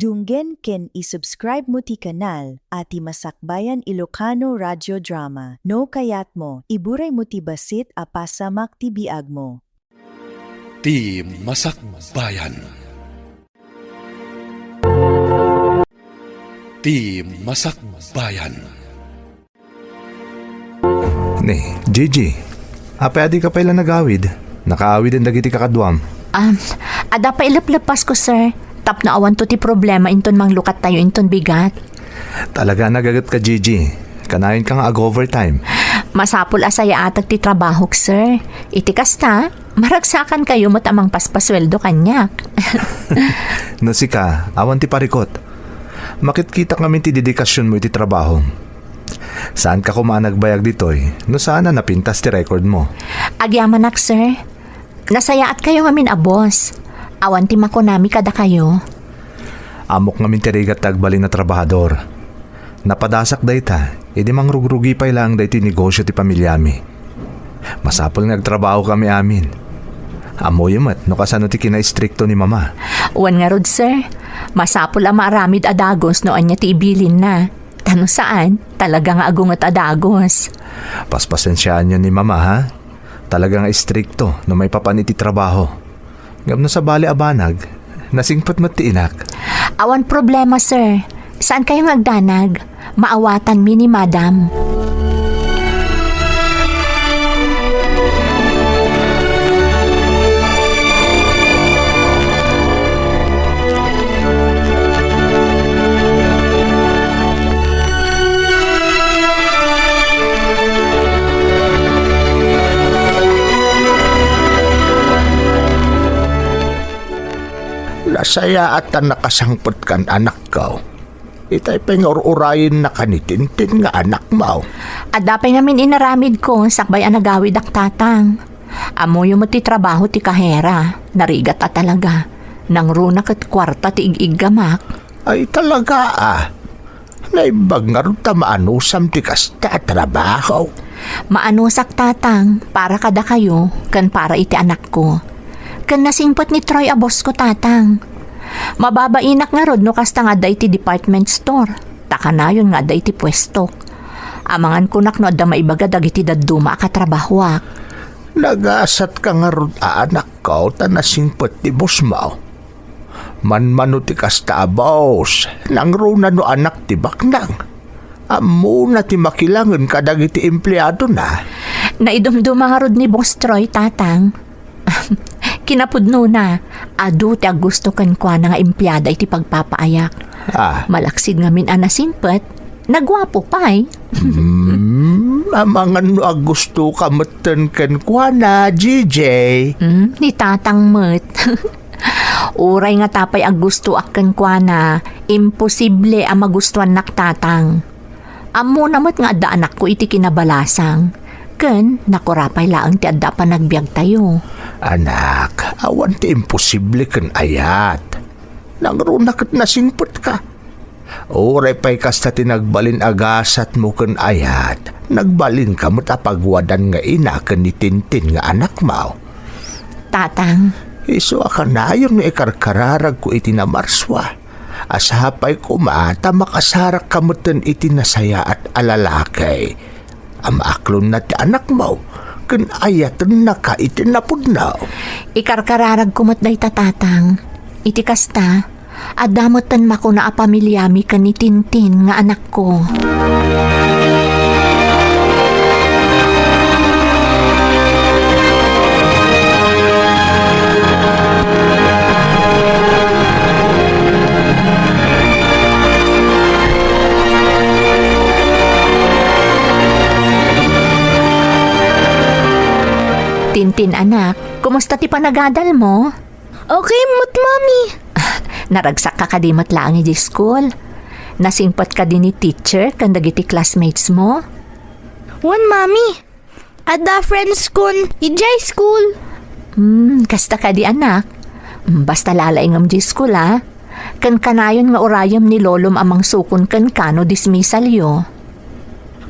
Dunggen ken i-subscribe mo ti kanal at Masakbayan Ilocano Radio Drama. No kayat mo, iburay mo ti basit a pasamak ti biag mo. Ti Masakbayan. Ti Masakbayan. Ni, Gigi, apadi ka pala nagawid. Nakaawid ang dagiti kakadwam. Ada pa ilaplepas ko, sir. Tap na awan to ti problema inton manglukat tayo inton bigat. Talaga nagagat ka, Gigi. Kanayon ka nga ag-overtime. Masapul asaya atag ti trabaho, sir. Iti kasta, maragsakan kayo mo tamang paspasweldo kanyak. Nasi ka, awan ti parikot. Makitkita kami ti dedikasyon mo iti trabaho. Saan ka kumanagbayag ditoy? No saan na napintas ti record mo? Agyamanak, sir. Nasayaat kayo ngamin abos. Awan ti makonami kada kayo. Amok ngamin ti rigat tagbalin na trabahador. Napadasak dayta, edi mangrugrugi pa ilang dayti negosyo ti pamilyami. Masapol nagtrabaho kami amin. Amoy mat no kasano ti kina-istrikto ni mama. Uwan nga rod, sir. Masapol ang maaramid adagos no anya ti ibilin na. Tano saan? Talaga nga agungot adagos. Paspasensyaan nyo ni mama, ha? Talaga nga istrikto no may papaniti trabaho. Gam sa bali abanag, nasingpat mat ti inak. Awan problema, sir. Saan kayo nagdanag? Maawatan mi ni madam. Nasaya at nakasangpot kan anak ko. Itay pangururayin na kanitintin nga anak mo. Adapay ngamin inaramid ko sakbay ang nagawid ak tatang. Amoy mo ti trabaho ti kahera. Narigat at talaga. Nang runak at kwarta ti ig-igamak. Ay talaga Naibag nga rin maanusam ti kasta trabaho. Maanusak tatang para kada kayo kan para iti anak ko. Kan nasingpot ni Troy abos ko tatang. Mababainak nga rod no kasta nga day ti department store. Taka na yun nga day ti pwesto. Amangan kunak no adda maibaga dagiti dadduma katrabahwak. Nagasat ka nga rin anak ko tanasingpot ti boss mo. Manmano ti kasta boss. Nangruna no anak ti baknang. Amo na ti makilangan kadagiti empleyado na. Naidumduma nga rod ni Boss Troy tatang. Kinapudno na, adu ti gusto kan kwa nga empleyada iti pagpapaayak. Malaksid ngamin anasimpet, nagwapo pa'y. Amangan no gusto ka matan kan kwa na, GJ. Ni tatang met. Uray nga tapay gusto akan kwa na, imposible ang magustuhan nak tatang. Amo namat nga adda anak ko iti kinabalasang. Ken, nakurapay laang ti adda pa nagbiag tayo. Anak, awan ti imposible kan ayat. Nangrunak at nasingpot ka. Oray pa'y kasta ti nagbalin agasat mo kan ayat. Nagbalin ka mo't apagwadan nga ina kan ni Tintin nga anak mo. Tatang. Iso ka na yun nga ikarkararag ko iti na marswa. Asapay ko mata makasarak ka mo't iti nasaya at alalakay. Amaaklon na ti anak mo. Kan ayatan na ka iti napudnaw. Ikarkararag kumot day tatang. Iti kasta, adamotan mako na apamilyami ka ni Tintin nga anak ko. Tintin anak, kumusta ti panagadal mo? Okay, mut mami. Naragsak ka kadimot lang di school. Nasingpat ka din ni teacher kan dagiti classmates mo? One mami. Ada friends kon ijay school. Kasta ka di anak. Basta lalaingam di school Kan kanayon nga urayam ni lolom amang sukon kan kano dismissal yo.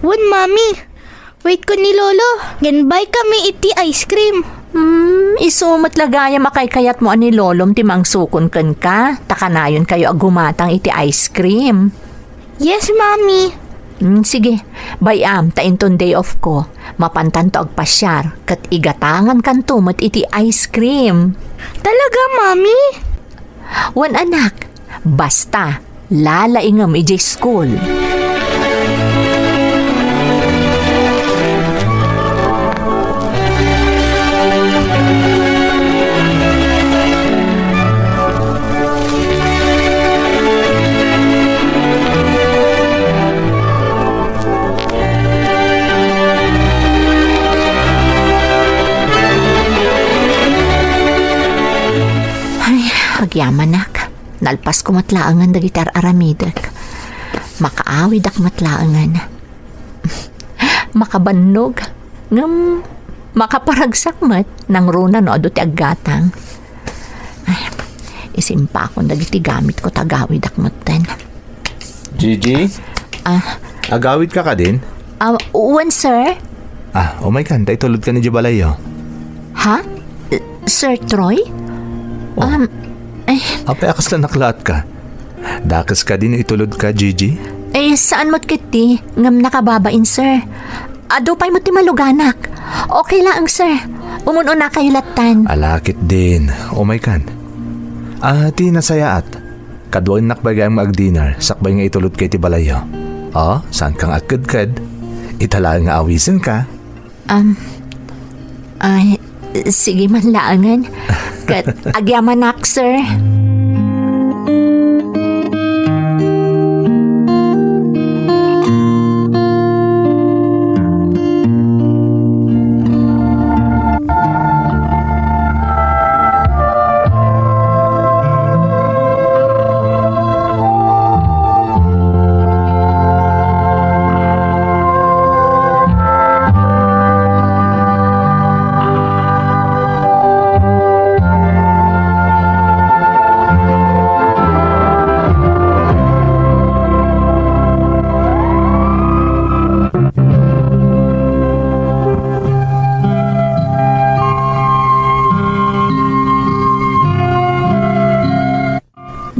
One mami. Wait ko ni lolo. Ganbay kami iti ice cream. Isumot lagaya makaykayat mo ani lolom ti mangsukon ken ka. Takanayon kayo agumatang iti ice cream. Yes, Mommy. Sige, bayam tainton day off ko. Mapantan to agpasyar kat igatangan kan tumot iti ice cream. Talaga, Mommy? Wan anak, basta lalaingam iti school. Agyaman nalpas ko matlaangan dagitar aramidek. Makaawid ak matlaangan. Makabannog. Ngam makaparagsak mat nang runa no ado ti aggatang. Ay, isimpa akong dagiti gamit ko tagawid ak maten. Gigi? Agawid ka din? Uwan, sir? Oh my God, tayo tulad ka ni Jabalayo. Ha? Sir Troy? Apay akas na naklaat ka. Dakas ka din itulod ka, Gigi? Saan mo't kiti? Ngam nakababain, sir. Ado pa'y mo't ti maluganak. Okay lang, sir. Umuno na kayo latan. Alakit din. Oh my God. Ti nasayaat. Kadwain nakbagay ang mag-dinner. Sakbay nga itulod kay ti Balayo. Saan kang akad-kad? Itala nga awisin ka. Sige man laangan. Kat agyamanak, sir.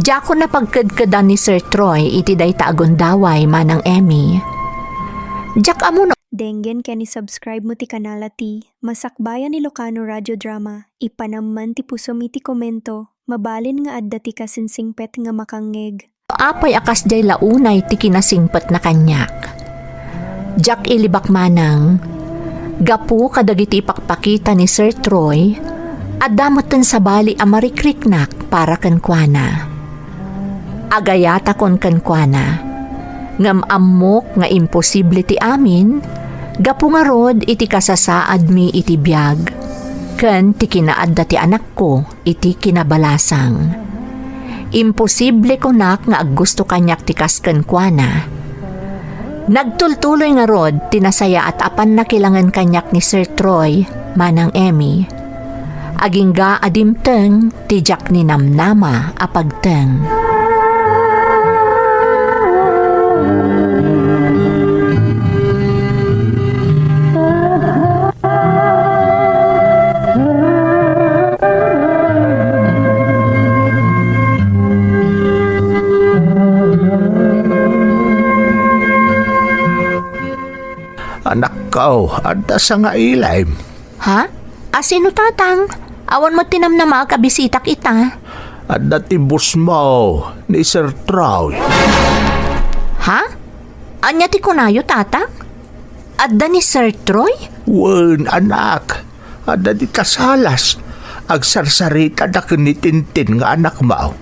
Diyako na pagkadkada ni Sir Troy iti day taagondaway manang Emmy. Diyak amo no. Denggen ken subscribe mo ti kanala ti Masakbayan Ilocano Radio Drama. Ipanamman ti pusom iti komento. Mabalin nga adda ti kasinsingpet nga makangeg. Apay akas jay launay ti kinasingpet na kanyak. Diyak ilibak manang. Gapu kadagiti ipakpakita ni Sir Troy. Adamoten sa bali amarikriknak para kankwana. Agayata kon kankwana. Ngam amok nga imposible ti amin, gapu nga rod iti kasasaad mi iti biyag. Ken ti kinaadda ti anak ko iti kinabalasang. Imposible ko nak nga aggusto kanyak ti kaskankwana. Nagtultuloy nga rod tinasaya at apan nakilangan kanyak ni Sir Troy, manang Emmy. Agingga adimteng ti jak ni namnama apagteng. Anak ko, adda sa nga ilaym. Ha? Asino tatang? Awan mo tinam na makabisitak ita. Adda ti bus mo ni Sir Troy. Ha? Anya ti kunayo tatang? Adda ni Sir Troy? Wen, anak. Adda di kasalas. Agsarsarita da kinitintin nga anak mo.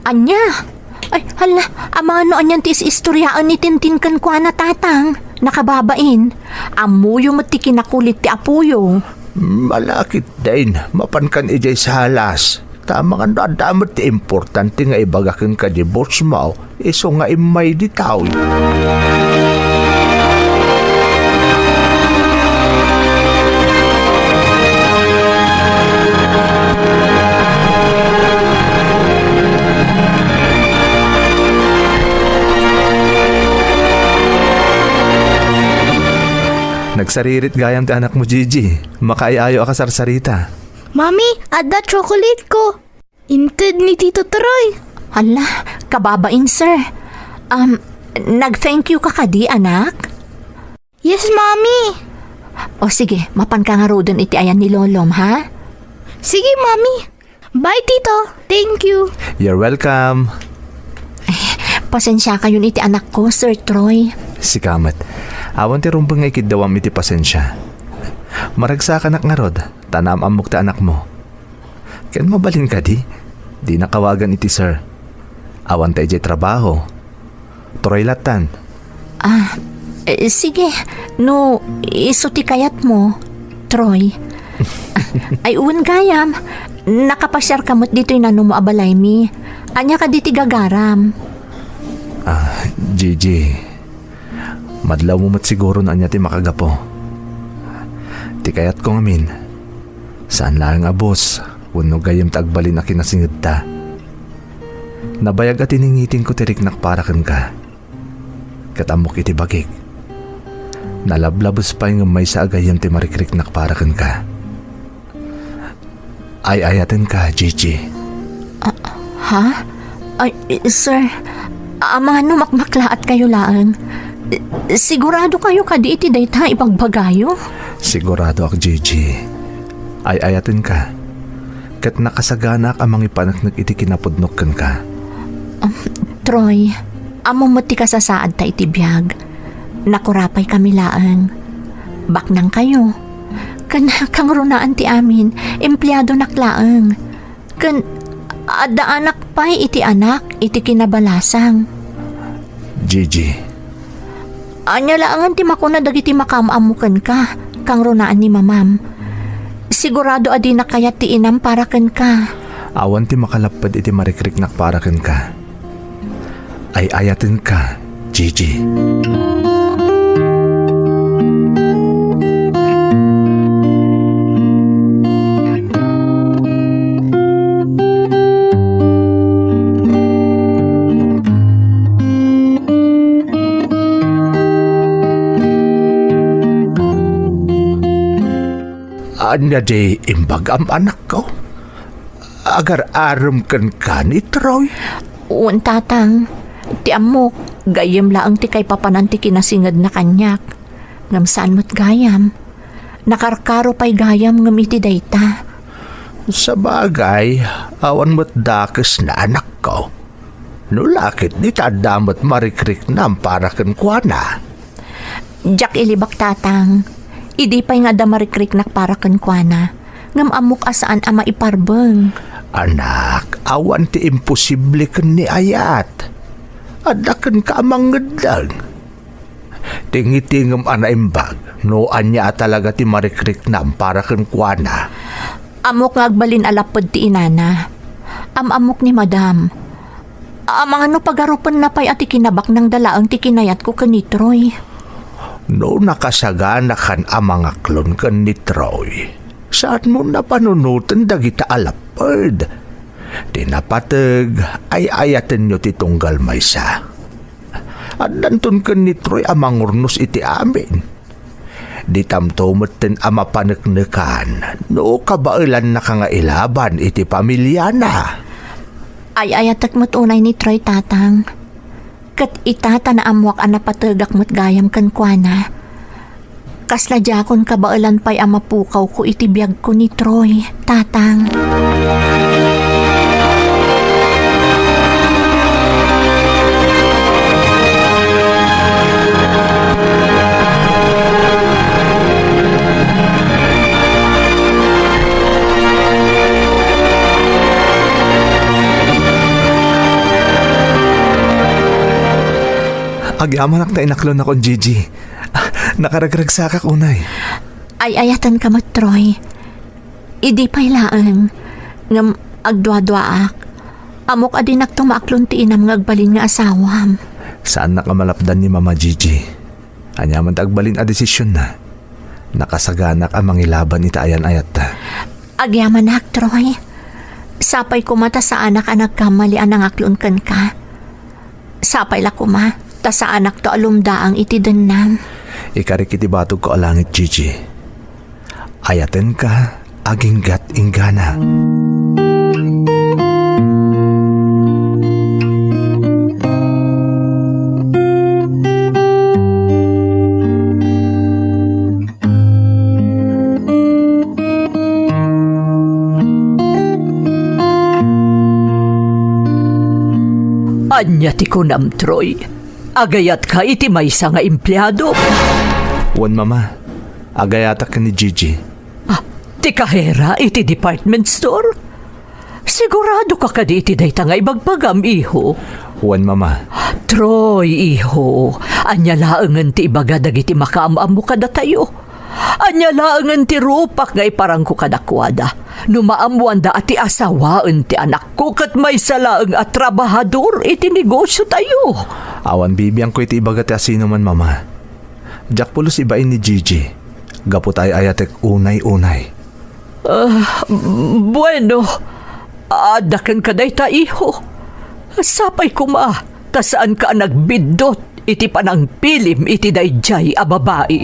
Anya? Ay, hala, amano anyan ti istoryaan ni Tintin kan kwa na tatang. Nakababain. Amuyo mo ti kinakulit ti apuyo. Malakit din. Mapankan ijay sa halas. Tama nga nadamot ti importante nga ibagakin ka di boss mo. Iso nga imay di tao. Nagsaririt gayam ti anak mo, Gigi. Makaayayo ka sarsarita. Mami, adda chocolate ko. Inted ni Tito Troy. Hala, kababain sir. Nag-thank you ka kadi, anak? Yes, Mami. O sige, mapan ka nga rodon iti ayan ni Lolom, ha? Sige, Mami. Bye, Tito. Thank you. You're welcome. Pasensya kayo iti anak ko, Sir Troy. Si Kamat. Awan ti rumpang nga ikidawam iti pasensya. Maragsa ka nga rod. Tanam amok ta anak mo. Ken mabalin ka di? Di nakawagan iti sir. Awan ta iti trabaho. Troy latan. Sige, no, isuti kayat mo, Troy. Ay, uwan gayam. Nakapasyar kamot dito yung nano mo abalay mi. Anya ka diti gagaram. Gigi. Madlaw mo mat siguro na anya ti makagapo. Ti kayat ko ngamin. Saan lang nga boss? Wano gayam taagbalin na kinasingid ta. Nabayag at iningitin ko tirik nakparakan ka. Katamok iti bagik. Nalablabos pa yung may sa agayam ti marikrik nakparakan ka. Ay ayatin ka, Gigi. Ha? Ay, sir, mga makmaklaat kayo lang. Sigurado kayo kadi iti dayta ipagbagayo? Sigurado ako, Gigi. Ay ayatin ka. Kat nakasaganak amang ipanaknag iti kinapudnok kan ka. Troy, amo mo ti kasasaad ta iti biyag. Nakurapay kami laang. Baknang kayo. Kan kang runaan ti amin, empleyado naklaang. Kan ada anak pa'y iti anak, iti kinabalasang. Gigi. Anya laangan ti makuna dagiti makamamukan ka, kang runaan ni mamam. Sigurado adi na kayat ti inam para kan ka. Awan ti makalapad iti marikrik nakparakan ka. Ay ayatin ka, Gigi. Anya di imbag am anak ko. Agar aram kan ka ni Troy. Uwan tatang, ti amok, gayam laang ti kay papanan ti kinasingad na kanyak. Ngam saan mo't gayam. Nakarkaro pa'y gayam ngam iti dayta. Sa bagay, awan mo't dakes na anak ko. Nulakit ni tadamot marikrik na para kan kuana. Jack ilibak tatang, idi pa'y nga damarikrik nak para kenkwana. Ngam amok asaan ama iparbeng. Anak, awan ti imposible kan ni ayat. Adakan ka amang ngedang. Tingitingam ana imbag, no anya talaga ti marikrik na para kan kuana. Amok nga agbalin alapod ti inana. Amok ni madam. Amang ano pagarupan na pa'y ati kinabak ng dalaang ti kinayat ko kanitroy. No nakasagana kan amang aklon kan ni Troy. Saan mo napanunutan dagita alapod? Tinapatag ay ayaten nyo ti tunggal maysa. At nantun kan ni Troy amang urnos iti amin. Di tamtomaten ama paneknekan no kabailan na ka nga ilaban iti pamilya na. Ay ayatak mo't unay ni Troy tatang. Kat itata na amwak anapatagak mo't gayam kankwana. Kasla jakon kabailan pa'y amapukaw ko itibiyag ko ni Troy, tatang. Agyaman ak na inaklon akong Gigi. Nakaragragsak ak unay. Ay ayatan ka mat, Troy. Idi pa'y laang. Ngam agdwa-dwaak. Amok adinak tumaklon ti inam ngagbalin nga asawam. Saan nakamalapdan ni Mama Gigi? Anyaman tagbalin a desisyon na. Nakasaganak ang mangilaban ita ayan-ayat ta. Agyaman nak, Troy. Sapay kumata sa anak nagkamali anang aklon kan ka. Sapay la kuma, ta sa anak to alumdaang iti denam. Ikarik iti batog ko alangit, Gigi. Ayaten ka, aginggat inggana. Anya ti kunam, Troy. Agayat ka iti maysa nga empleyado. Wan, Mama. Agayatak ka ni Gigi. Ti kahera iti department store. Sigurado ka kadi iti dayta nga ibagbagam, iho. Wan, Mama. Troy, iho. Anya laangan ti ibaga dagiti makaamam mo kada tayo. Anya laangan ti rupak nga iparang ko kadakwada. Numaamuan da ati asawaan ti anak ko kat may salaang at trabahador iti negosyo tayo. Awan bibiyang ko iti ibaga ti asino man, Mama. Jack pulos ibain ni Gigi. Gapu tayo ayatek unay-unay. Bueno, adakan ka day ta, iho. Sapay kuma, tasaan ka nagbidot iti panang pilim iti dayjay a babae.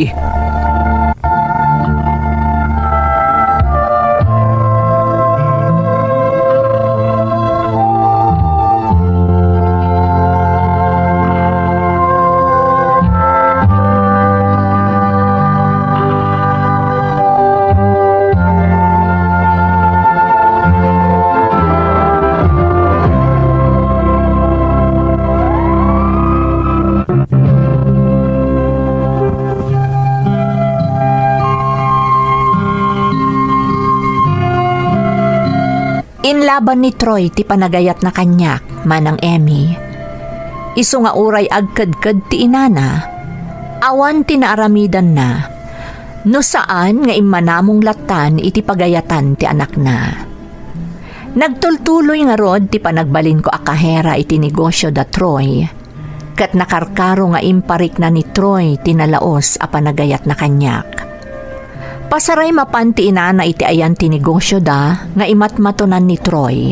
Inlaban ni Troy ti panagayat na kanyak, manang Emmy. Isu nga uray agkadkad ti inana, awan tinaaramidan na, no saan nga imanamong latan iti pagayatan ti anak na. Nagtultuloy nga rod ti panagbalin ko akahera iti negosyo da Troy, kat nakarkaro nga imparik na ni Troy tinalaos a panagayat na kanyak. Pasaray mapanti inana iti ayan ti negosyo da nga imatmatunan ni Troy.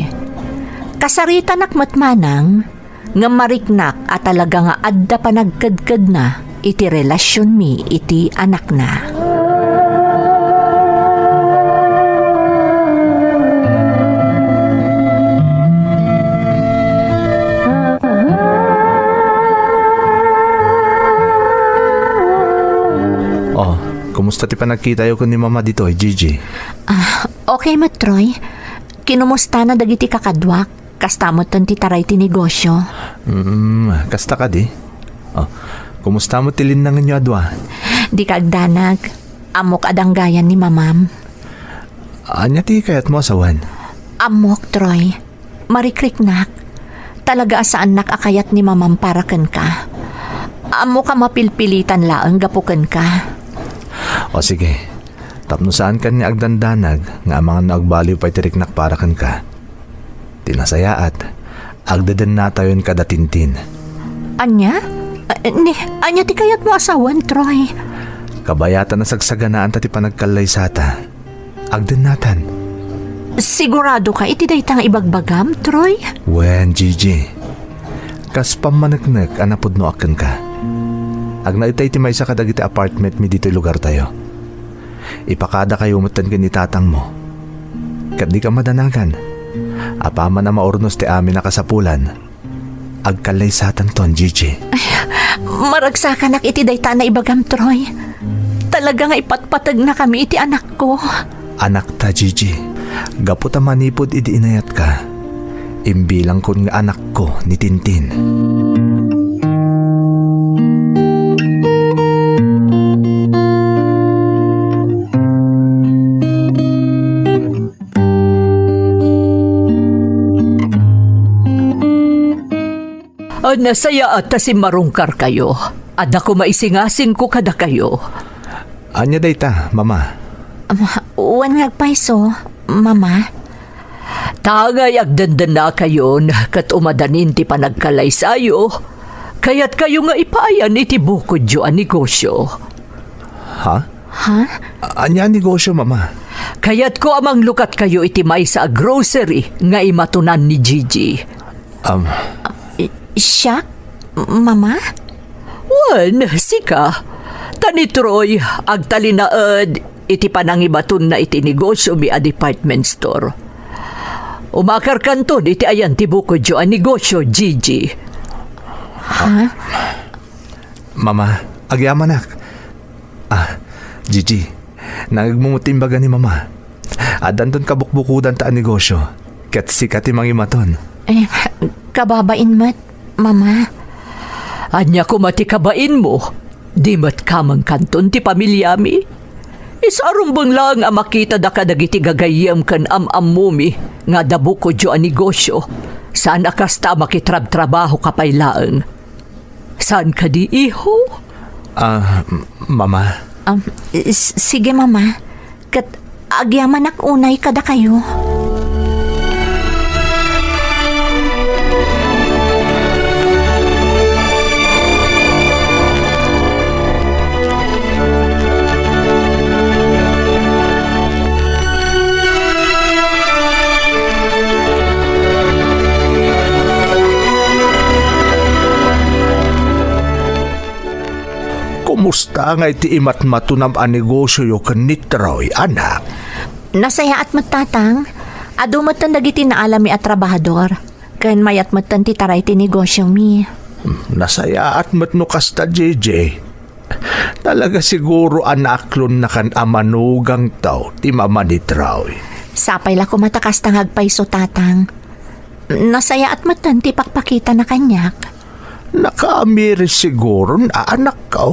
Kasarita nakmatmanang nga mariknak at talaga nga adda panagkadkad na iti relasyon mi iti anak na. Kumusta ti panagkita yo kun ni Mama dito, Gigi? Okay mat, Troy. Kinumusta na dagiti kakadwak? Kastamot ton ti taray ti negosyo. Kasta ka di? Kumusta mo tilin na nga adwa? Di kagdanag. Amok adanggayan ni mamam. Anya ti kayat mo asawan? Amok, Troy. Marikriknak. Talaga asaan nakakayat ni mamam para ken ka. Amo ka mapilpilitan laang gapuken ka. O sige, tapno saan kan niya agdandanag nga mga naagbaliw pa'y tiriknak para kan ka. Tinasayaat, agdadan na tayon kada tintin. Anya? Anya ti kayat mo asawan, Troy? Kabayatan na sagsaganaan ta ti panagkalay sata. Agdan natan. Sigurado ka iti dayta nga ibagbagam, Troy? Wen, Gigi. Kas pamanagnak anapod no akin ka. Agnaitay ti maysa kadagiti apartment mi dito lugar tayo. Ipakada kayo umutan ka ni tatang mo. Kat di ka madanagan. Apama na maornos ti amin nakasapulan. Agkalay satan ton, Gigi. Maragsakan iti dayta na ibagam, Troy. Talaga nga ipatpatag na kami iti anak ko. Anak ta, Gigi. Gaputa manipod idi inayat ka. Imbilang kun nga anak ko ni Tintin. Nasaya at si marungkar kayo. Ada ko maisingasing ko kada kayo. Anya dayta, Mama? Uwan ngagpaiso, Mama. Tagay agdandan na kayo kat umadanin ti panagkalay sayo. Kaya't kayo nga ipaayan iti bukod yo ang negosyo. Ha? Anya negosyo, Mama? Kaya't ko amang lukat kayo iti may sa grocery nga imatunan ni Gigi. Siya? Mama? Wan, sika. Mata ni Troy, agtalinaad, iti panangibaton na iti negosyo mi a department store. Umakar kanton iti ayan ti buko jo a negosyo, Gigi. Mama, agyaman nak. Gigi, nagmumutimbaga ni Mama. Adanton kabukbukudan ta ang negosyo. Kat sikat imang imaton. Kababain mat, Mama. Anya ko mati kabain mo, di mat kamang kanton ti pamilya mi. Isarumbang lang ang makita da kadagiti gagayam kan am-amumi nga dabu ko jo ang negosyo. Saan akasta makitrab-trabaho kapaylaang? Saan ka di, iho? Mama. Sige, Mama. Kat agyaman ak unay kada kayo. Kumusta nga iti imat-matunam a negosyo yo ken ni Troy, anak? Nasaya at matatang, adumatan dagiti naalami at trabahador. Ken mayat matan ti taray ti negosyo mi. Nasaya at matno kasta, JJ. Talaga siguro anaklon na kan amanugang tao ti mama ni Troy. Sapay la ko matakas tangag paiso tatang. Nasaya at matan ti pakpakita na kanyak. Nakaamiris siguro na anak ka.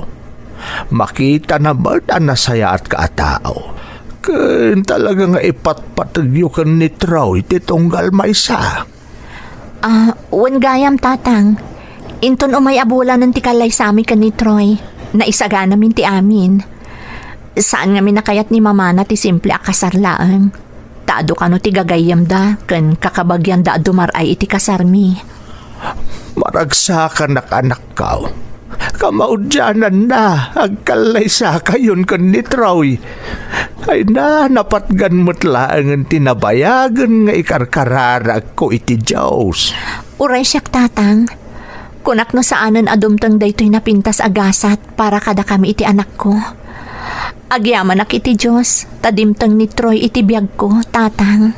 Makita na ba na nasaya at kaatao? Ken talaga nga ipatpatagyo kan ni Troy ti tunggal maysa. Wan gayam tatang. Inton umay abula ng tikalay sa amin kan ni Troy. Naisaga namin ti amin. Saan nga minakayat ni mama na ti simple akasarlaang. Taado ka no ti gagayam da. Ken kakabagyan da dumaray iti kasarmi. Maragsakan na anak ka. Kamaudyanan na, agkalay sa kayon kan ni Troy. Ay na, napatgan mo't laang tinabayagan nga ikarkararag ko iti Diyos. Uray siyak tatang. Kunak no saanan adumtang daytoy napintas agasat para kada kami iti anak ko. Agyaman ak iti Diyos, tadimtang ni Troy iti biyag ko, tatang.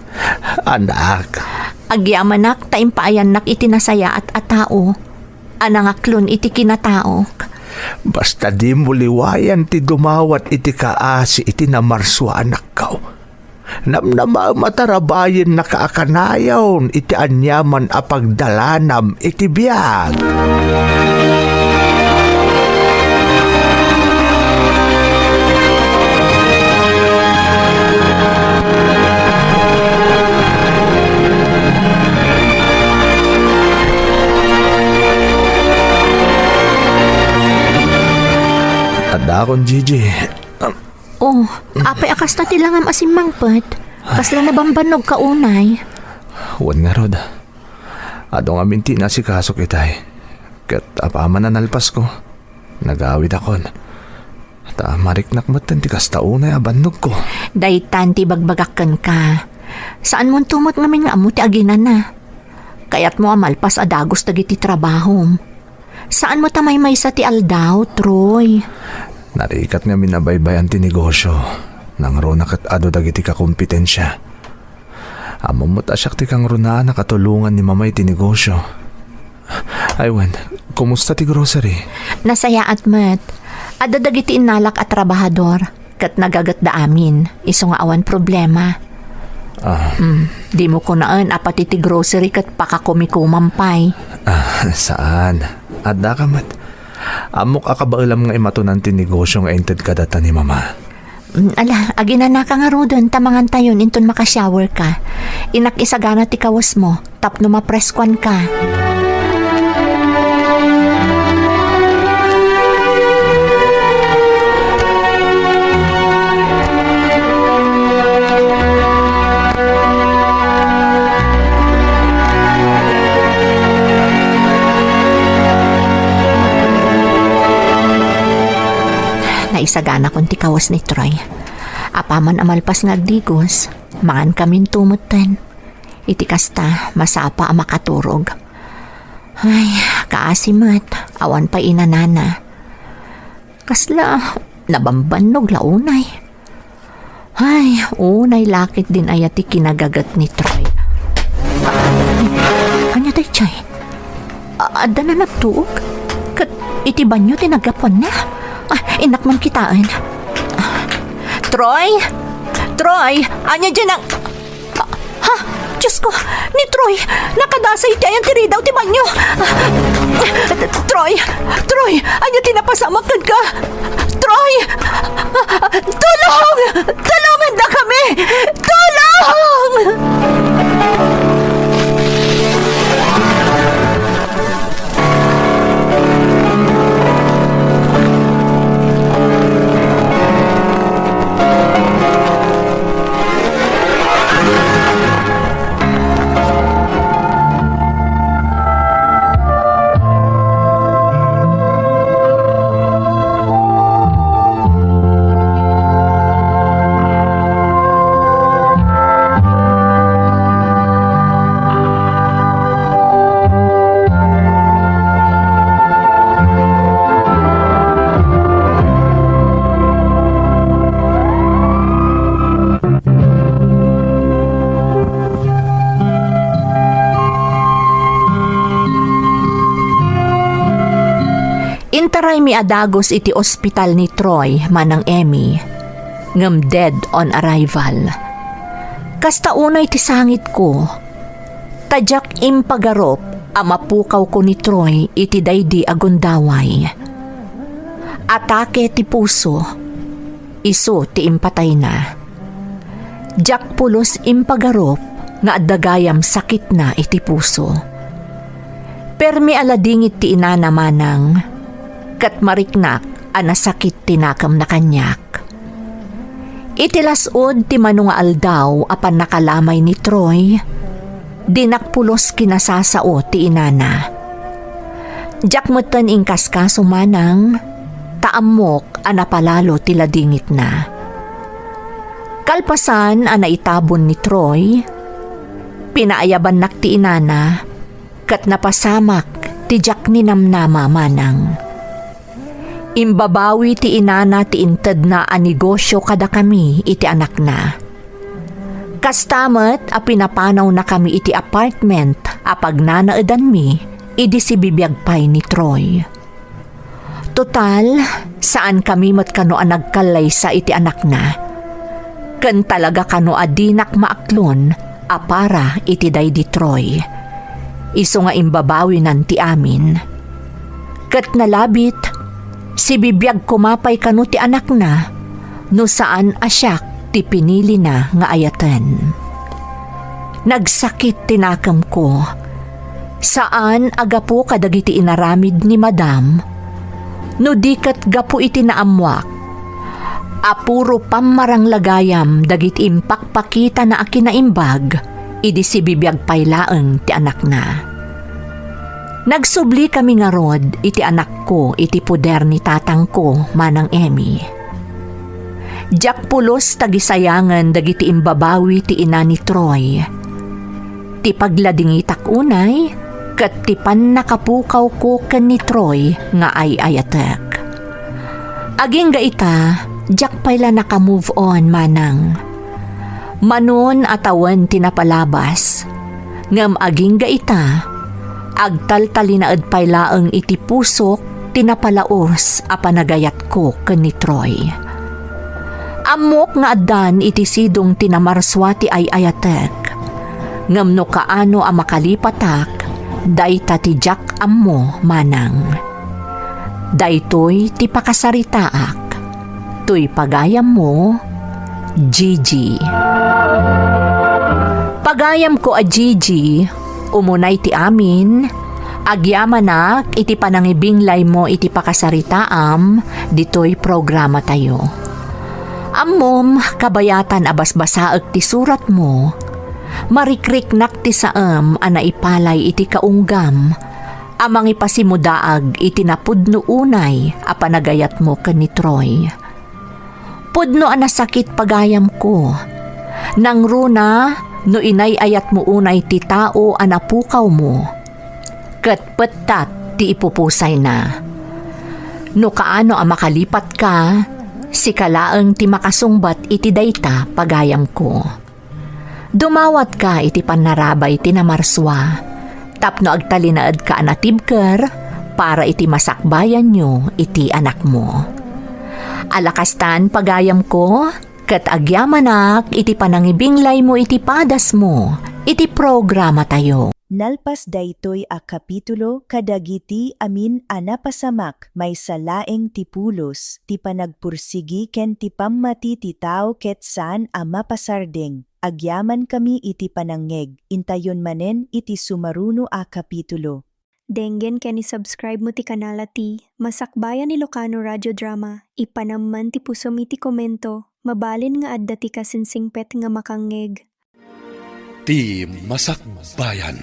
Anak. Agyaman ak, taimpaayan nak iti nasaya at atao. Anangaklon iti kinatao. Basta di mo liwayan ti dumawat iti kaasi iti namarswa anak ka. Namnama matarabayin na kaakanayaw iti anyaman apagdalanam iti biyag. Adakon, Gigi. Apay akas na tilangam asimangpet. Kasla na bambanog ka unay. Huwag nga, Rod. Adong aminti na si kasok itay. Kat apaman na nalpas ko. Nagawid akon. Mariknak matan ti kastaunay abannog ko. Daytan ti bagbagakan ka. Saan mo tumot ngamin nga amo ti aginan na? Kaya't mo amalpas adagos dagiti trabahom. Saan mo tamay may sa ti aldaw, Troy? Narikat nga minabaybayan ti negosyo. Nang ronak at ado dagiti kakompetensya. Amo mo't asyak ti kang runaan nakatulungan ni mamay ti negosyo. Aywan, kumusta ti grocery? Nasaya at mat. Ada dagiti inalak at trabahador. Kat nagagat da amin. Iso nga awan problema. Di mo ko naan apati ti grocery kat pakakumikumampay. Saan? Adda ka mat. Amok akabailam nga imatunan ti negosyo nga ented kadata ni mama. Ala, agina na ka nga rodon, tamangan tayon inton makashower ka. Inak isagana ti kawas mo, tapno mapreskwan ka. Naisagana kong ti kawas ni Troy. Apaman amalpas nga agdigos, mangan kamin tumutan. Iti kasta, masapa ang makaturog. Ay, kaasimat, awan pa inanana. Kasla, nabambanog launay. Ay, unay lakit din ayati kinagagat ni Troy. Kanya tayo, Chay. Ada na nagtuog? Kat iti banyo tinagapon na. Inak man kitaan. Troy? Troy, anya dyan ang... Ha? Diyos ko, ni Troy, nakadasa iti ayan tiri daw ti banyo. Troy, anya tinapasamakan ka. Troy! Tulong! Tulungan na kami! Tulong! Intaray mi adagos iti ospital ni Troy manang Emmy, ngem dead on arrival. Kasta unay ti sangit ko, tadyak impagarop amapukaw ko ni Troy iti daydi agundaway. Atake ti puso, iso ti impatay na. Jak pulos impagarop nga addagayam sakit na iti puso. Permi aladingit ti inana manang, kat mariknak anasakit tinakam na kanyak. Itilasod ti manunga aldaw apan nakalamay ni Troy, dinakpulos kinasasao ti inana. Jakmutan ingkas kaso manang, taamok anapalalo ti ladingit na. Kalpasan anaitabon ni Troy, pinaayaban nak ti inana, kat napasamak ti jak ni namnama manang. Imbabawi ti inana ti inted na anegosyo kada kami iti anak na. Kastamet a pinapanaw na kami iti apartment apag nanaadan mi idi si bibiyagpay ni Troy. Total, saan kami matkano a nagkalay sa iti anak na. Ken talaga kano adinak maaklon a para iti daydi Troy. Iso nga imbabawi nan ti amin. Ket nalabit, si bibiyag kumapay kano ti anak na, no saan asyak ti pinili na nga ayaten. Nagsakit tinakam ko, saan agapo kadagiti inaramid ni madam, no dikat gapo iti naamwak, apuro pamarang lagayam dagiti impakpakita na akinaimbag, idi si bibiyag paylaeng ti anak na. Nagsubli kami nga rod iti anak ko iti puder ni tatang ko manang Emmy. Jak pulos tagisayangan dagiti imbabawi ti ina ni Troy. Ti pagladingitak unay, ket ti pan nakapukaw ko ken ni Troy nga ay ayatek. Aging ga ita, jak payla naka-move on manang. Manon atawan tinapalabas, ngam aging ga ita, agtaltalinaad paylaeng iti pusok tinapalaos a panagayat ko ken ni Troy. Amok nga addan iti sidong tinamarswati ay ayatek, ngam no kaano a makalipatak, dayta ti jak ammo manang. Daytoy ti pakasaritaak, tuy pagayam mo, Gigi. Pagayam ko a Gigi, umunay ti amin, agyamanak iti panangibinglay mo iti pakasaritaam, dito'y programa tayo. Ammom, kabayatan abasbasaag ti surat mo, marikriknak ti saam ana ipalay iti kaunggam, amang ipasimudaag iti napudno unay a panagayat mo ken ni Troy. Pudno ana sakit pagayam ko, nang runa, no inay ayat mo unay ti tao anapukaw mo, ket petat ti ipupusay na. No kaano ang makalipat ka, si kalaang ti makasungbat iti dayta pagayam ko. Dumawat ka iti panarabay ti namarswa, tapno agtalinaad ka anatibker para iti masakbayan nyo iti anak mo. Alakastan pagayam ko, kat agyamanak iti panangibinglay mo iti padas mo, iti programa tayo. Nalpas daytoy a kapitulo kadagiti amin a napasamak may salaeng ti pulos ti panagpursigi ken ti pammati ti tao ket saan a mapasardeng. Agyaman kami iti panangeg, intayon manen iti sumaruno a kapitulo. Denggen ken i-subscribe mo ti kanala ti Masakbayan Ilocano Radio Drama. Ipanamman ti pusom iti komento, mabalin nga adda ti kasinsingpet nga makangeg. Ti Masakbayan.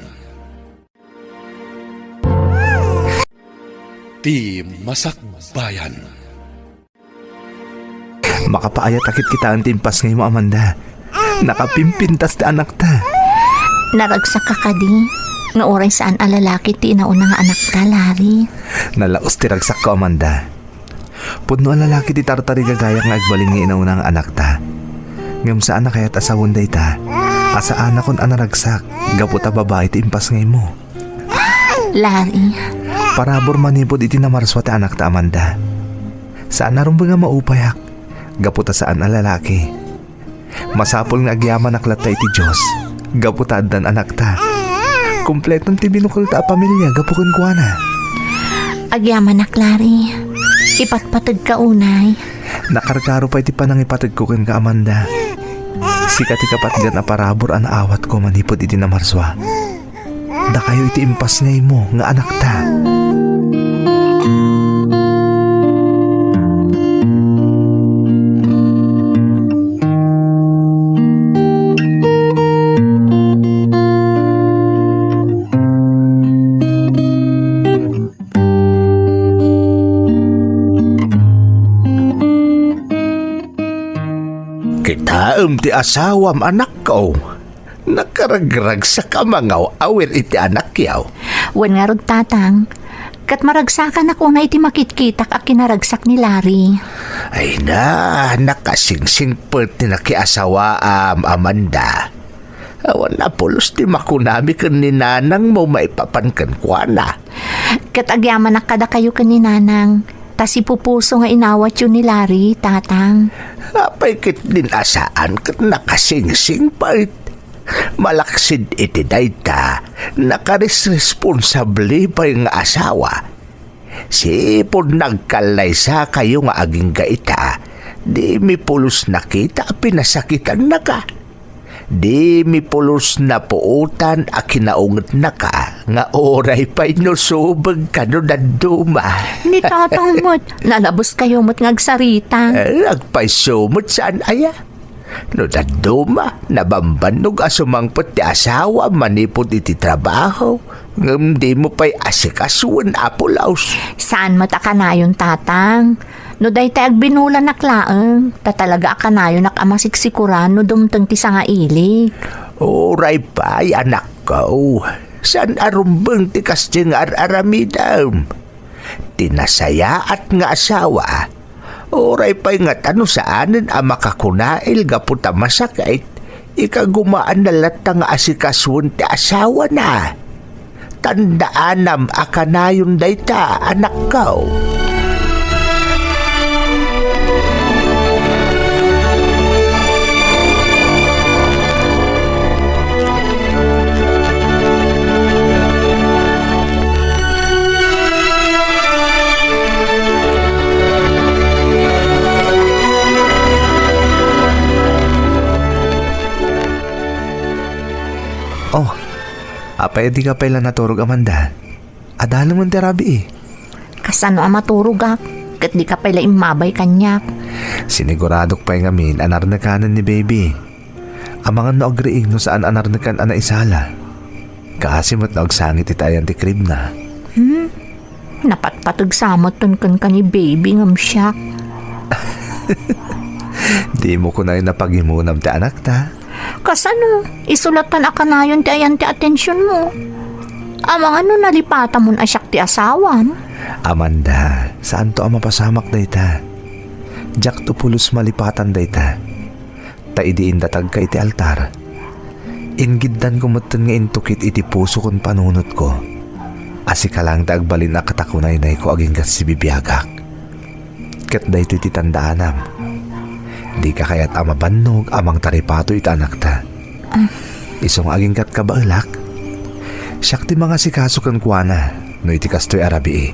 Ti Masakbayan. Makapaayat akit kita ang timpas ngayon mo, Amanda. Nakapimpintas ti anak ta. Naragsak ka kadi, nga oray saan alalaki ti inauna nga anak ta, Larry. Nalaos ti ragsak ko, Amanda. Pudno ang lalaki ti tartari gagayak nga agbalin nga inauna nga anak ta. Ngam saan na kaya't asawon day ta. Asaan akon anaragsak, gaputa babae ti impas ngayon mo. Larry, Parabor manipod iti namarswa ti anak ta, Amanda. Saan na rin ba nga maupayak? Gaputa saan ang lalaki. Masapol nga agyaman aklat ta iti Diyos. Gaputa dan anak ta. Kompletong ti binukol ta a pamilya, gapukon kwa na. agyaman nak, Larry. Ipatpatag ka unay. Nakarkaro pa iti panang ipatag ko ken ka, Amanda. Sikat ikapatgan a parabor an awat ko manipod iti namarswa. Da kayo iti impas ngay mo nga anak ta. Kitaam ti asawam anak ko. Nakaragrag sa kamangaw awir iti anak yaw. Wan nga rod tatang, kat maragsakan ako na iti makitkitak a kinaragsak ni Larry. Ay na, nakasingsing pert ni nakiasawaam, Amanda. Awan na pulos ti makunami kan ni nanang mo maipapankan kwa na. Kat agyaman na kada kayo kaninanang, tas ipupuso nga inawat yun ni Larry, tatang. Apay kit din asaan kat nakasingsing pert. Malaksid iti dayta, nakaresresponsable pa yung asawa. Sipod nagkalaysa kayo nga aging gaita, di mi pulos nakita pinasakitan na ka. Di mi pulos na puutan a kinaungat na ka, nga oray pa inusubag ka no daduma. Ni tatang mo't, nalabos kayo mo't ngagsarita. Nagpay sumot saan aya? No daduma, nabambanog asumangpot ti asawa manipod iti trabaho. Ngam di mo pa'y asikasuan apulaos. Saan matakanayon, tatang? No day tayo agbinulan naklaang, tatalaga akanayon nakamasiksikura no dumtang ti nga ilig. Oray pa'y anak ko. Saan arumbang ti kasting aramidam? Tinasaya at nga asawa. Oray pa'y nga tano saanin ang makakunail gaputa masakit, ikagumaan na latang asikasuan ti asawa na. Tandaanam akanayon dayta, anak ko. Oh, apay di ka pala naturog, Amanda. Adalo mo terabi eh. Kasano ang maturugak, kat di ka pala imabay kanyak. Siniguradok pa'y ngamin anarnakanan ni baby. Ang mga naagriing no saan anarnakan ana isala. Kaasimot na agsangit itayan ti crib na. Napatpatag samot ton kan ni baby ngam siya. Di mo ko na yung napagimunam ti anak ta. Kasano, isulatan akanayon ti ayan ti atensyon mo. Amang ano nalipata mo na siyak ti asawan. Amanda, saan to ang mapasamak dayta? Jak to pulos malipatan dayta. Ta idiin datag ka iti altar. Ingiddan ko matan nga intukit iti puso kon panunot ko. Asi ka lang dagbalin na katakunay na ko aging gat si bibiyagak. Kat dayto iti tandaanam. Di ka kayat amabannog amang taripato iti anak ta. Isong aging kat kabaalak. Siyak ti mga sikasukan kuana no iti kastoy arabi.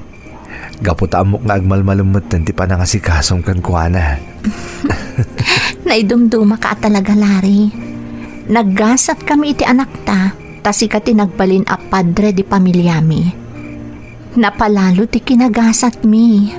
Gaputa amok nga agmalmalumot ti panangasikasong kan kuana. Naidumduma ka talaga, Lari. Naggasat kami iti anak ta, tasi ka tinagbalin a padre di pamilyami. Napalalo ti kinagasat mi.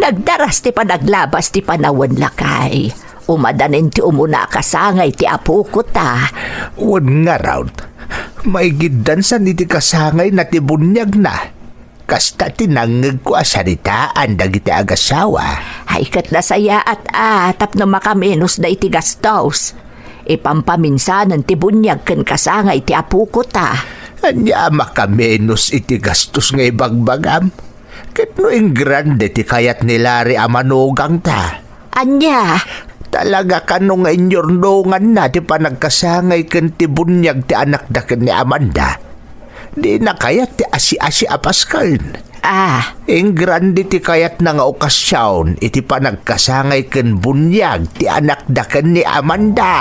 Nagdaras ti panaglabas ti panawan lakay. Umadanin ti umuna kasangay ti apo ko ta. Wan nga raw. May gidansan iti kasangay na ti bunyag na. Kasta tinangag ko asaritaan dagiti agasawa. Ay kat nasaya at atap na makamenos na iti gastos. Ipampaminsanan ti bunyag ken kasangay ti apo ko ta. Anya makamenos iti gastos nga ibagbagam. Ket no ing grande ti kayat ni Lari amanugang ta. Anya? Talaga kanong inyornongan na ti panagkasangay ken ti bunyag ti anak da ken ni Amanda. Di na kayat ti asi-asi apaskaln. Ing grande ti kayat na nga okasyon iti panagkasangay ken bunyag ti anak da ken ni Amanda.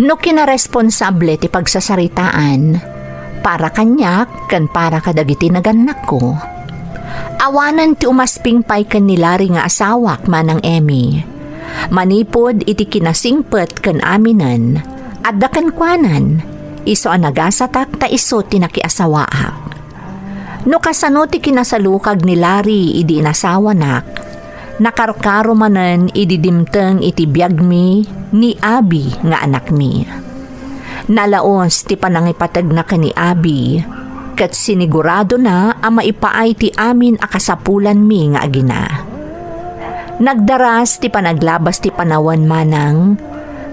No kinaresponsable ti pagsasaritaan, para kanyak kan para kadagiti naganak ko. Awanan ti umasping pay kan nilari nga asawak manang Emmy. Manipod iti kinasingpet kan aminan, adda kan kwanan, iso ang nagasatak ta iso ti nakiasawaak. No kasano ti kinasalukag ni Larry idi inasawanak, nakarkaro manen ididimteng iti biyagmi ni Abi nga anak mi. Nalaos ti panangipatag na ka ni Abi, kat sinigurado na ang maipaay ti amin akasapulan mi nga agina. Nagdaras ti panaglabas ti panawan manang,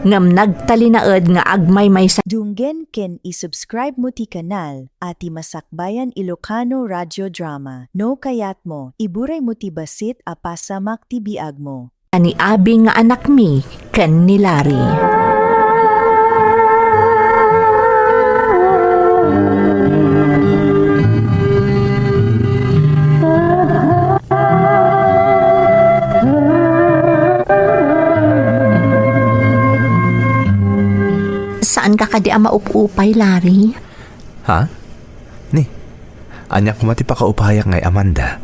ngam nagtalinaed nga agmay may sa Dunggen ken isubscribe mo ti kanal at ti Masakbayan Ilocano Radio Drama. No kayat mo, iburay mo ti basit a pasamak ti biag mo. ni Abi nga anak mi ken ni Larry. Saan ka kadi ama upupay, Larry? Ha? Ni, anya ko mati pa kaupayak ngay Amanda.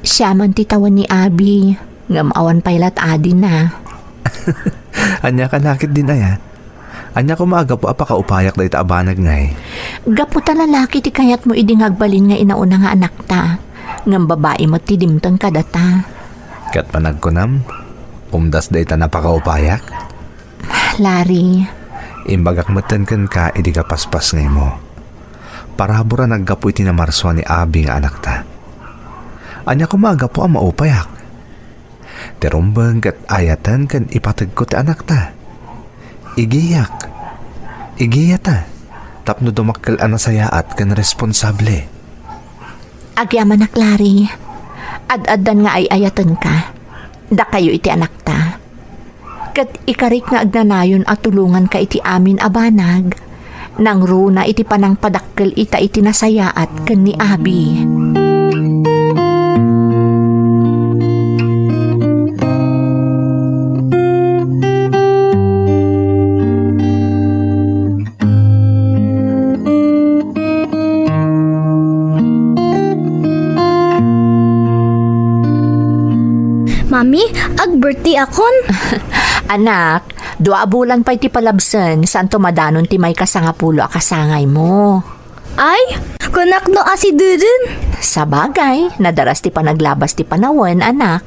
Siya man titawan ni Abi, ngamawan pailat adin na. Anya ka nakit din aya. Anya ko maaga po apa kaupayak dahi ta abanag ngay. Gapu ta lalaki ti kayat mo idingagbalin nga inauna nga anak ta. Ngam babae mo ti dimtang kadata. Kat panag ko nam, umdas dahi ta napakaupayak. Larry, imbagak matan ka idi ka paspas ngay mo. Parabura naggapu iti namarsuan ni Abi nga anak ta. Anya ko maaga po ang maupayak. Terumbang kat ayatan kan ipatag ko ti anak ta. Igiyak. Igiyata. Tapno dumakkel anasayaat kan responsable. agyaman na Larry. Ad-adan nga ay ayatan ka. Da kayo iti anak ta. Kat ikarik nga agnanayon at tulungan ka iti amin abanag. Nang runa iti panang padakkel ita iti nasayaat ken ni Abi. mami, ag-birthday akon. Anak, 2 bulan pa iti palabsen, saan tumadanon ti may kasangapulo a kasangay mo. Ay, kunak no asi dudun. Sa bagay, nadaras ti panaglabas ti panawan, anak.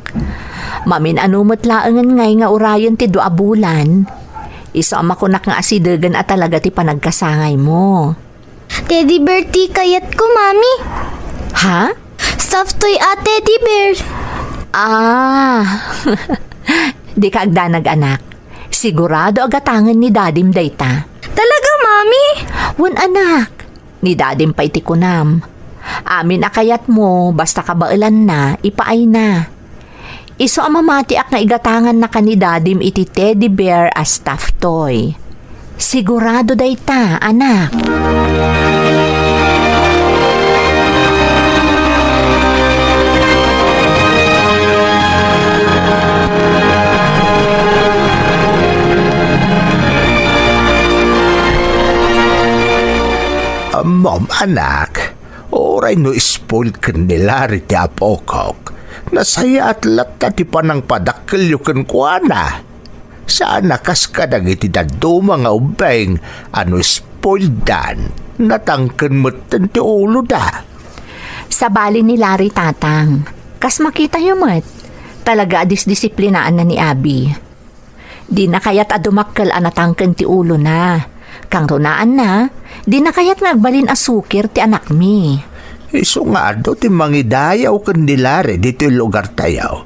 Mamin anumot laangan ngay nga urayon ti 2 bulan. Isama ko nak nga asidegan at talaga ti panagkasangay mo. Teddy bear ti kayat ko, mami. Ha? Stuffed toy at teddy bear. Ah, di ka agdanag anak. Sigurado agatangan ni dadim dayta. Talaga, mami? Wan anak, ni dadim pa iti kunam. Amin akayat mo, basta kabailan na, ipaay na. Iso ang mamati ak na igatangan na kanidadim iti teddy bear as stuffed toy. Sigurado dayta, anak. Mom, anak, oray no spoil kan nila riti apokok. Nasaya at lata ti panang padakkel yukan kuana. Sana kas kadag iti dado mga ubeng ano spoiled dan. Natangken moten ti ulo da. Sa bali ni Larry tatang, kas makita yumet, talaga disdisiplinaan na ni Abby. Di na kayat adumakkel anatangken ti ulo na. Kang runaan na, di na kayat nagbalin asukir ti anak mi. Iso nga do ti mangidayaw kan nilare dito yung lugar tayaw.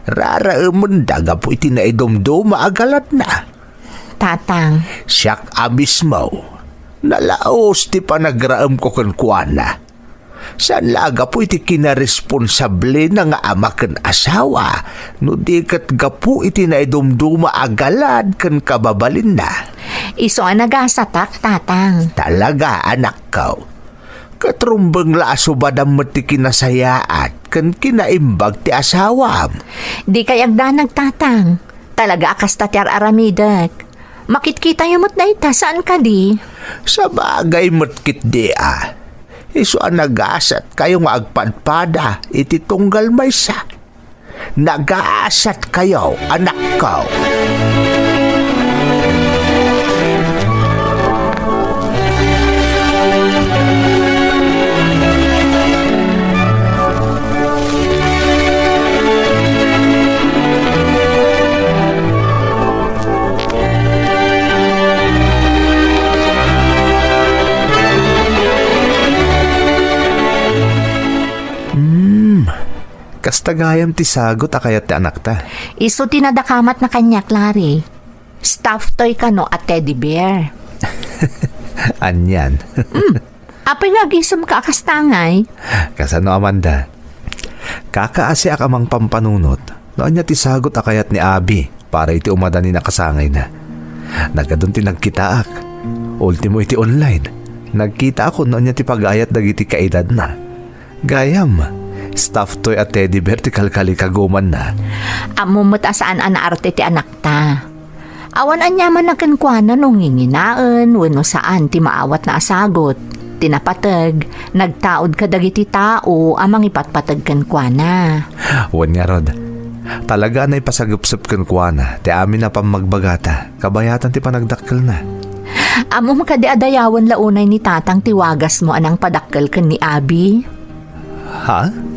Rara daga po iti naidumduma agalat na. Tatang, Siyak abis mo. Nalaos ti panagraam ko kan kuana. Saan laga po iti kinaresponsable na nga ama kan asawa. No di kat gapu iti naidumduma agalad kan kababalin na. iso ang nagasatak tatang. Talaga anak ko. Katrumbang laso ba damat ti kinasayaat kan kinaimbag ti asawam. Di kay agdanag tatang. Talaga akas tatyar aramidak. Makitkita yung mo't na ita, saan ka di? Sa bagay matkit di Iso ang nag-aasat kayo nga agpadpada iti tunggal maysa. Nag-aasat kayo, anak ko. Kastagayam ti sagot akayat ti anak ta. Iso tinadakamat na kanya, Clary. Stuffed toy ka no at teddy bear. Anyan. Apay nga gisam ka akastangay. Kasano Amanda? Kakaasi ak amang pampanunot. Noon niya ti sagot akayat ni Abby para iti umadani na kasangay na. Nagadun ti nagkitaak. Ultimo iti online. Nagkita ako noon niya ti pag-ayat dagiti kaedad na. Gayam. Stuffed toy at teddy bear ti kalkali kaguman na. Amumot asaan anaarte ti anak ta. Awan anyaman na kankwana nung nginginaan, wano saan ti maawat na asagot. Tinapatag, nagtaod ka dagiti tao, amang ipatpatag kankwana. Wan nga rod. Talaga na ipasagupsup kankwana, ti amin na pamagbagata, kabayatan ti panagdakkel na. Amum ka di adayawan launay ni tatang tiwagas mo anang padakkel kan ni Abby. Ha?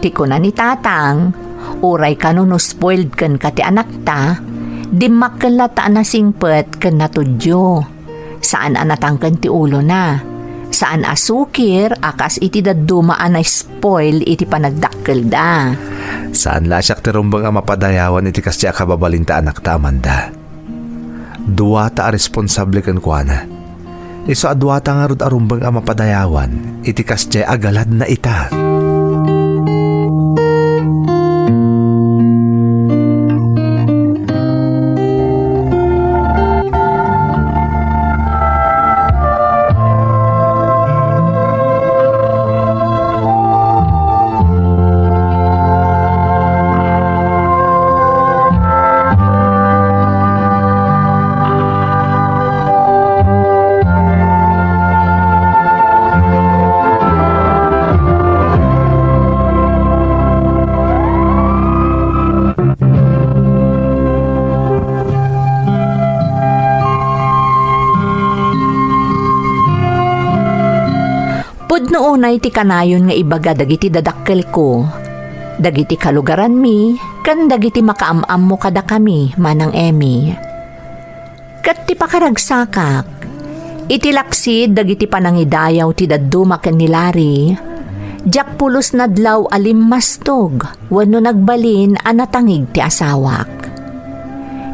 Tiko na ni tatang, uray ka no spoiled kan ka ti anak ta, dimak kan lata na singpet kan natudyo. Saan anatangkan ti ulo na? Saan asukir, akas iti dadumaan na spoil iti panagdakkel da. Saan lasyak ti rumbang ang mapadayawan iti kasya kababalinta anak ta Amanda? Duwata a responsable kan kuana. Iso adwata nga rod arumbang ang mapadayawan iti kasya agalad na ita. unay ti kanayon nga ibaga dagiti dadakkel ko. Dagiti kalugaran mi, kan dagiti makaamam mo kada kami, manang Emmy. Kat ti pakaragsakak, itilaksid dagiti panangidayaw ti daduma ken ni Larry. Jak pulos nadlaw alim mastog, wano nagbalin anatangig ti asawak.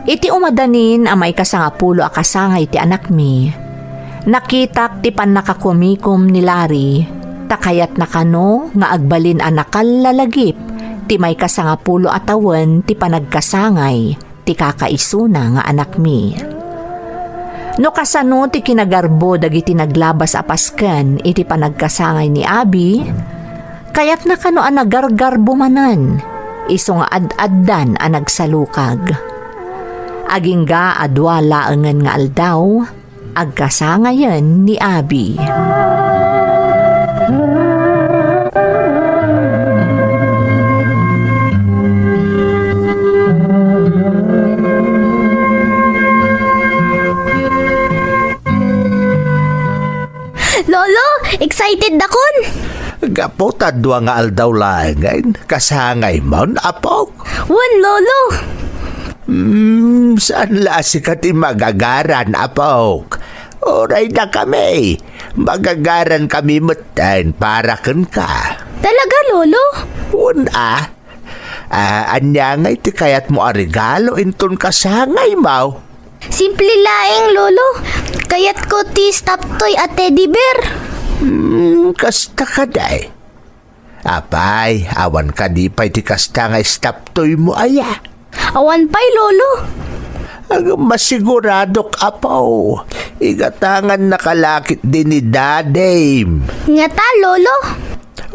Iti umadanin amay kasangapulo a kasangay ti anak mi. Nakitak ti panakakumikom ni Larry, takayat nakano nga agbalin anakal lalagip, ti may kasangapulo atawan ti panagkasangay, ti kakaisuna nga anak mi. No kasano ti kinagarbo dagiti naglabas apasken iti panagkasangay ni Abi, kayat nakano a nagargarbo manan, iso nga ad-addan a nagsalukag. Agingga adwa laengen nga aldaw, agkasangayan ni Abi. Lolo, excited dakon. Gapo tadwa nga aldaw langan, kasangay mon, apok. Wan, Lolo. Saan lasi ka ti magagaran, apok? Oray na kami. Magagaran kami mutan para ken ka. Talaga, Lolo? Una, anya nga iti kayat mo a regalo inton kasangay mo. Simple laeng, Lolo. Kayat ko ti stop toy at teddy bear. Kasta ka day. Apay, awan ka di pa'y ti kasta nga stop toy mo aya. Awan pa'y, Lolo. Ang masiguradok apaw. Igatangan nakalakit din ni Dadame. Nga ta, Lolo.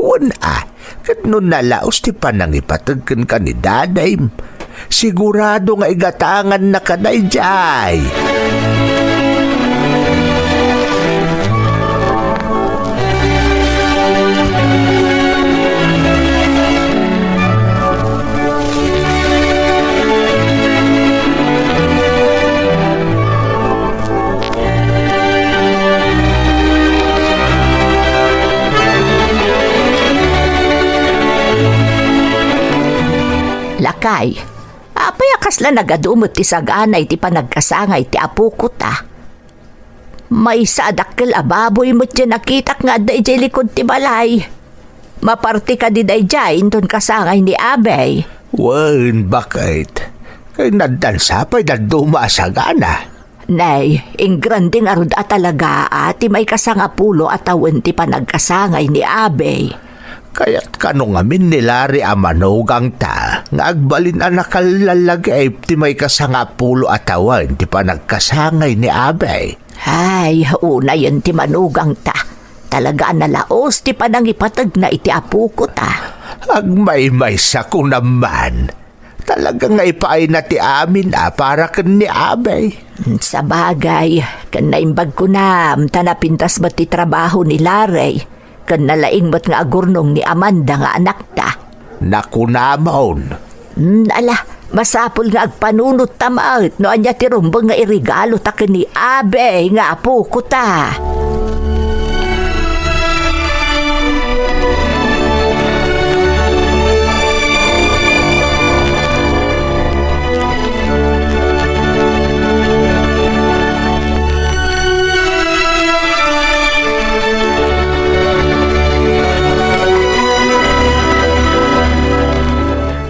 Una, kat nun nalaos ti panangipatagkan ka ni Dadame. Sigurado nga igatangan na ka na ijay. Lakay, apay akasla nagadumot ti saganay ti panagkasangay ti apo ko ta. May sadakkel ababoy mo't dyan nakitak nga day jay likod ti balay. Maparti ka di day jay inton kasangay ni Abay. Wan, bakit? Kay nadansa pa'y naduma sagana. Nay, ingranding aruda talaga ati may kasangapulo at awan ti panagkasangay ni Abay. Kaya't kano ngamin ni Larry amanugang ta, nga agbalin anak kalalagay ti may kasangapulo atawan ti panagkasangay ni Abay. Ay, una yun ti manugang ta. Talaga nalaos ti panangipatag na iti apo ko ta. Agmay-may sa ko naman. Talaga nga ipaay na ti amin para ken ni Abay. Sa bagay, kan naimbag ko na, tanapintas ba ti trabaho ni Larry? Kan nalaing ba't nga agurnong ni Amanda nga anak ta. Naku namon. Ala, masapol nga agpanunot tamaot no anya ti rumbang nga irigalo ta ni Abe nga apo ko ta.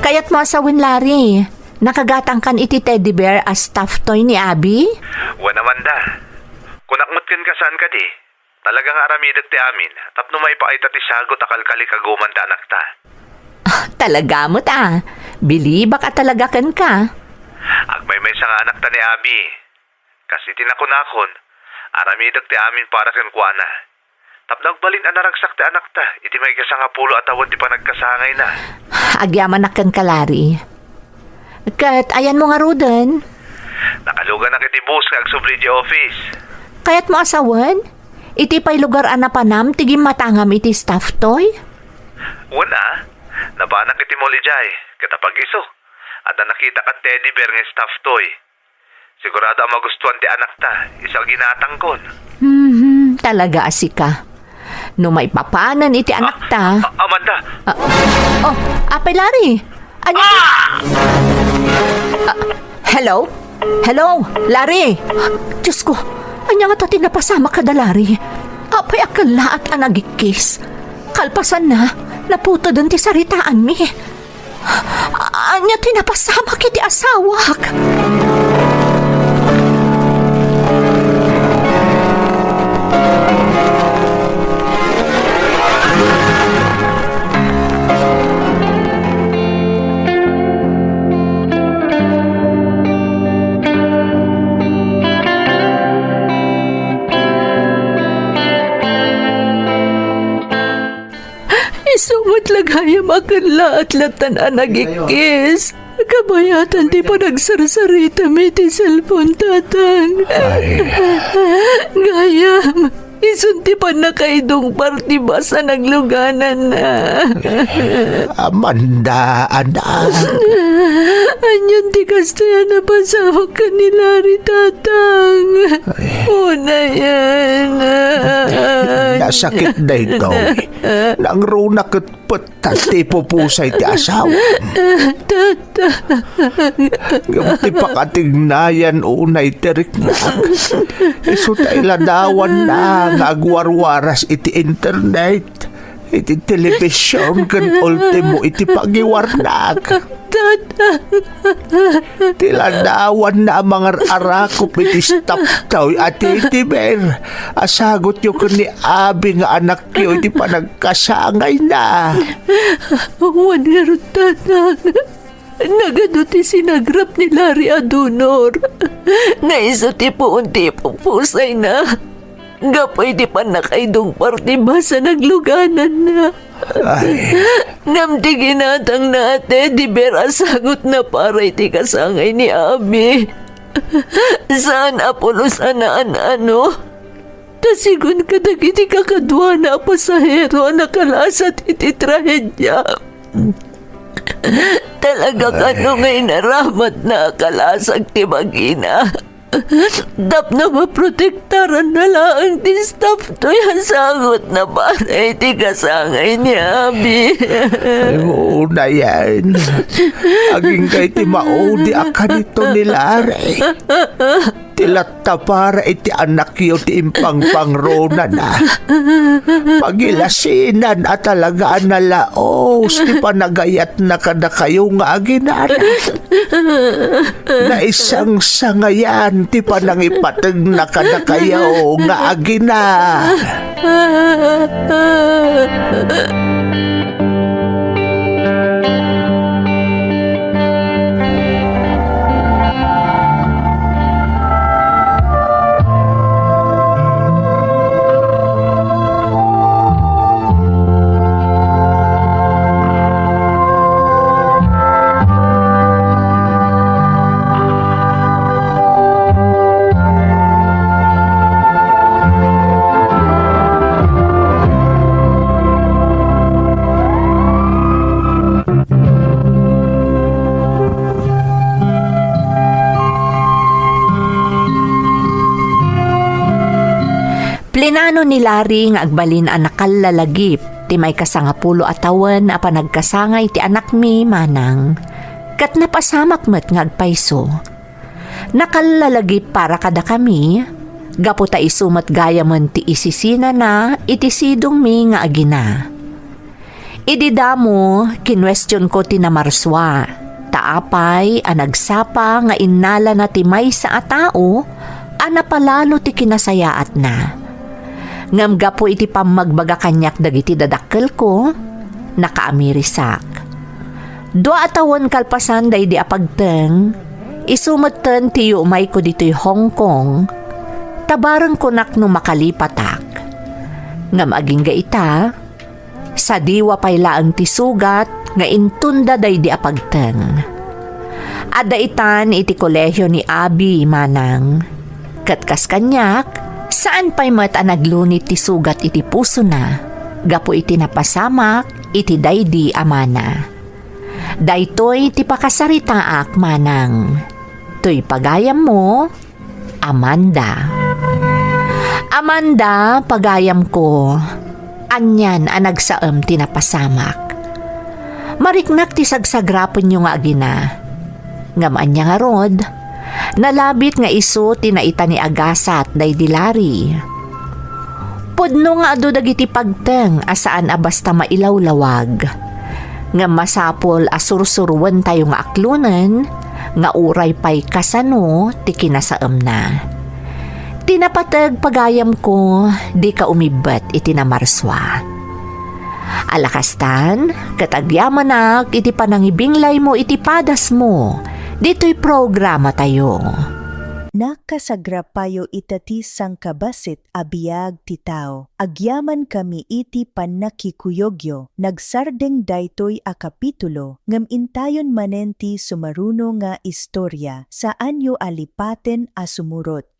Kaya't mo asawin, Larry. Nakagatang kan iti teddy bear as stuffed toy ni Abby? Wan Amanda. Kunakmat kan kasaan ka di. Talagang aramidat ti amin. Tapno may paita ti sagot akalkali kaguman da anak ta. Talaga mo ta. Biliba ka talaga kan ka. Agmay may nga anak ta ni Abby. Kasi tinakunakon. Aramidat ti amin para kan kuana. Tapno agbalin anaragsak ti anak ta. Iti may kasangapulo atawan ti panagkasangay na. Agyaman na kan ka, Larry. Kat ayan mo nga rudan. Nakalugan na kiti bus nga agsubli di office. Kaya't mo asawan? Iti pa'y lugar anapanam, tigim matangam iti stuffed toy? Una, nabanak iti mo lijay, katapag iso. At nakita ka teddy bear nga stuffed toy. Sigurado ang magustuhan ti anak ta, isang ginatang kon. Talaga asika. No may papanan iti anak ta. Amanda! Oh, apay Larry. Anya? Hello? Hello, Larry. Diyos ko, anya nga to tinapasama ka da, Larry. Apay akala at anagikis. Kalpasan na, naputo dun ti saritaan mi. Anya tinapasama kiti asawak. Isumot lagayam akan laat latan anagikis. Kabayatan ti pa nagsarsarita may ti cellphone tatang. Gayam, isunti pa na kaidong party ba sa nagluganan na. Amanda, anak. Anyan ti kastaya na pasawag ka ni Larry tatang. Una yan. Nasakit na ito. Nang runak at patas ti pupusay ti asawa. Gamti pa katignayan unay tirik na. Iso tayo ladawan na ngagwarwaras iti internet. Iti television kan ultimo iti pagiwarnak. Tiladawan na mga arakop iti stop tayo at iti ber. Asagot yung ni abi nga anak yo iti panagkasangay na. Wan nga rin tatang. Nagado ti sinagrap ni Larry Adunor. Naiso ti puunti pusay na. Gapay di pa nakaidong party ba sa nagluganan na. Namti ginatang nate, di bera sagot na para iti kasangay ni Abi. Saan apulo sanaan ano? Tasigun ka dagiti kakadwa na pasahero nakalasat iti trahedya. Talaga ka no ngay naramat na kalasag ti magina. Dap na maprotektaran na lang ti staff to yan sagot na para iti kasangay ni Abi. Ay mo na yan. Aging kay ti maudi akan ito ni Larry. Tilata para iti anak yo ti impang pangrona na. Pagilasinan at talagaan na laos ti panagayat na kada kayo nga aginara. Na isang sangayan ti panangipatag na kada kayo nga agina. Plinano ni Larry nga agbalin ang nakalalagip ti may kasangapulo atawan a panagkasangay ti anak mi manang. Kat napasamak met nga agpayso. Nakalalagip para kada kami, gapu ta isumat gaya man ti isisina na iti sidong mi nga agina. Ididamo, kinwestiyon ko ti namarswa. Taapay a nagsapa nga innala na ti may sa atao, a napalalo ti kinasayaat na. Ngamga po iti pamagbaga kanyak dagiti dadakkel ko, nakaamirisak. Dua atawan kalpasan day di apagteng, isumatan ti umay ko dito'y Hong Kong, tabarang ko nakno makalipatak. Ngam aging gaita, sa diwa pay laang ti sugat, nga intunda day di apagteng. Adaitan iti kolehyo ni Abi manang, katkas kanyak, saan pa'y mat naglunit ti sugat iti puso na, gapo iti napasamak, iti daydi amana. Daytoy ti pakasaritaak manang, to'y pagayam mo, Amanda. Amanda, pagayam ko, Anyan ang nagsaam tinapasamak. Mariknak ti sagsagrapon nyo nga agina. Ngamaan niya nga rod, nalabit nga iso tinaita ni Agasat day dilari. Pudno nga ado dagiti pagteng asaan a basta mailawlawag. Nga masapol asursurwan tayo nga aklunan, nga uray pa'y kasano ti kinasaam na. Tinapatag pagayam ko, di ka umibat iti namarswa. Alakastan, katagyamanak iti panangibinglay mo iti padas mo, dito'y programa tayo. Nakasagrapayo itati sang kabasit abiyag ti tao. Agyaman kami iti panakikuyogyo. Nagsardeng daytoy a kapitulo ngam intayon manenti sumaruno nga istorya saan yo alipaten a sumurot.